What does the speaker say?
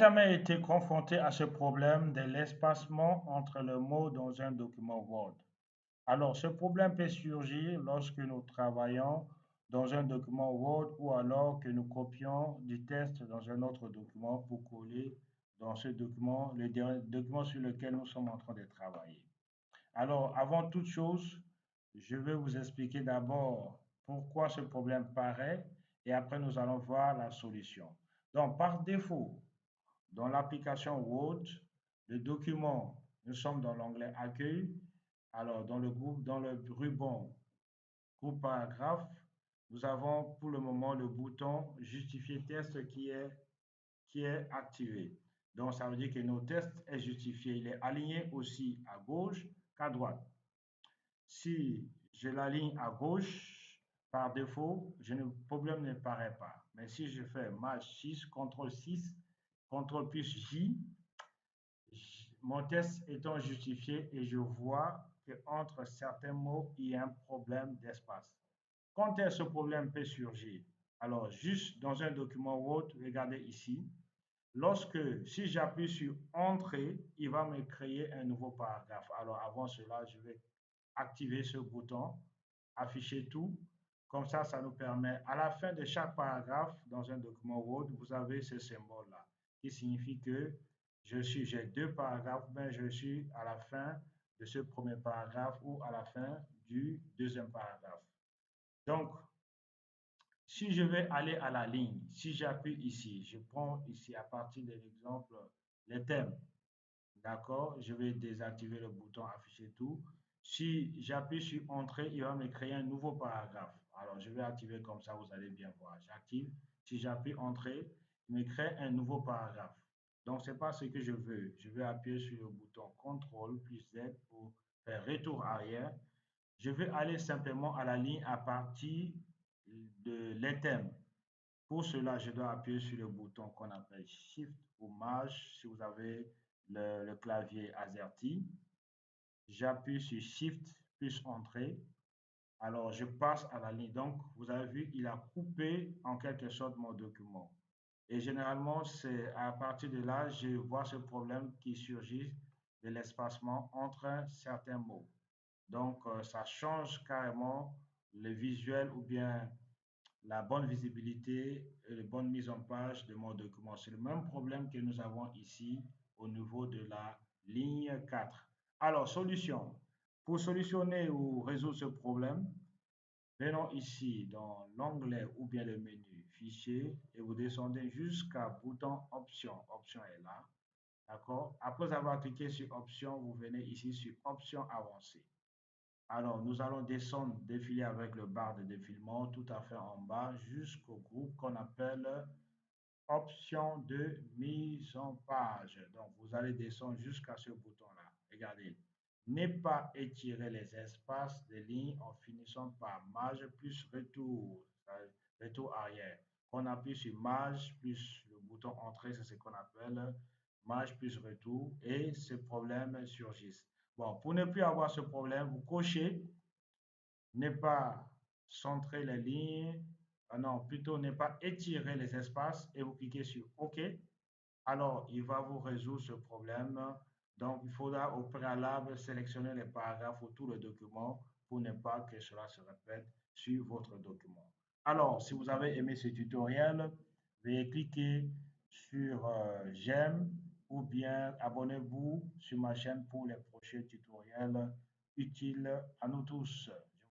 jamais été confronté à ce problème de l'espacement entre les mots dans un document Word? Alors, ce problème peut surgir lorsque nous travaillons dans un document Word ou alors que nous copions du texte dans un autre document pour coller dans ce document, document sur lequel nous sommes en train de travailler. Alors, avant toute chose, je vais vous expliquer d'abord pourquoi ce problème paraît et après nous allons voir la solution. Donc, par défaut, dans l'application Word, le document, nous sommes dans l'onglet Accueil. Alors, dans le ruban Groupe paragraphe, nous avons pour le moment le bouton Justifier texte qui est activé. Donc, ça veut dire que notre texte est justifié. Il est aligné aussi à gauche qu'à droite. Si je l'aligne à gauche, par défaut, le problème ne paraît pas. Mais si je fais Maj 6, CTRL plus J, mon test étant justifié et je vois qu'entre certains mots, il y a un problème d'espace. Quand est-ce que ce problème peut surgir? Alors, juste dans un document Word, regardez ici. Si j'appuie sur Entrée, il va me créer un nouveau paragraphe. Alors, avant cela, je vais activer ce bouton, afficher tout. Comme ça nous permet, à la fin de chaque paragraphe dans un document Word, vous avez ce symbole-là, qui signifie que j'ai deux paragraphes, mais je suis à la fin de ce premier paragraphe ou à la fin du deuxième paragraphe. Donc, si je vais aller à la ligne, si j'appuie ici, je prends ici à partir de l'exemple, les thèmes. D'accord, je vais désactiver le bouton afficher tout. Si j'appuie sur Entrée, il va me créer un nouveau paragraphe. Alors, je vais activer comme ça, vous allez bien voir. J'active. Si j'appuie Entrée, il me crée un nouveau paragraphe. Donc, ce n'est pas ce que je veux. Je vais appuyer sur le bouton CTRL plus Z pour faire retour arrière. Je vais aller simplement à la ligne à partir de les thèmes. Pour cela, je dois appuyer sur le bouton qu'on appelle Shift ou Maj si vous avez le clavier AZERTY. J'appuie sur Shift plus Entrée. Alors, je passe à la ligne. Donc, vous avez vu, il a coupé en quelque sorte mon document. Et généralement, c'est à partir de là, je vois ce problème qui surgit de l'espacement entre certains mots. Donc, ça change carrément le visuel ou bien la bonne visibilité et la bonne mise en page de mon document. C'est le même problème que nous avons ici au niveau de la ligne 4. Alors, solution. Pour solutionner ou résoudre ce problème, venons ici dans l'onglet ou bien le menu Fichier et vous descendez jusqu'à bouton Option. Option est là. D'accord? Après avoir cliqué sur Option, vous venez ici sur Option avancée. Alors, nous allons descendre, défiler avec le barre de défilement tout à fait en bas jusqu'au groupe qu'on appelle option de mise en page. Donc, vous allez descendre jusqu'à ce bouton-là. Regardez, ne pas étirer les espaces des lignes en finissant par Maj plus retour, retour arrière. On appuie sur Maj plus le bouton Entrée, c'est ce qu'on appelle Maj plus retour et ce problème surgit. Bon, pour ne plus avoir ce problème, vous cochez ne pas centrer les lignes, non, plutôt ne pas étirer les espaces et vous cliquez sur OK. Alors, il va vous résoudre ce problème. Donc, il faudra au préalable sélectionner les paragraphes ou tout le document pour ne pas que cela se répète sur votre document. Alors, si vous avez aimé ce tutoriel, veuillez cliquer sur j'aime ou bien abonnez-vous sur ma chaîne pour les prochains tutoriels utiles à nous tous.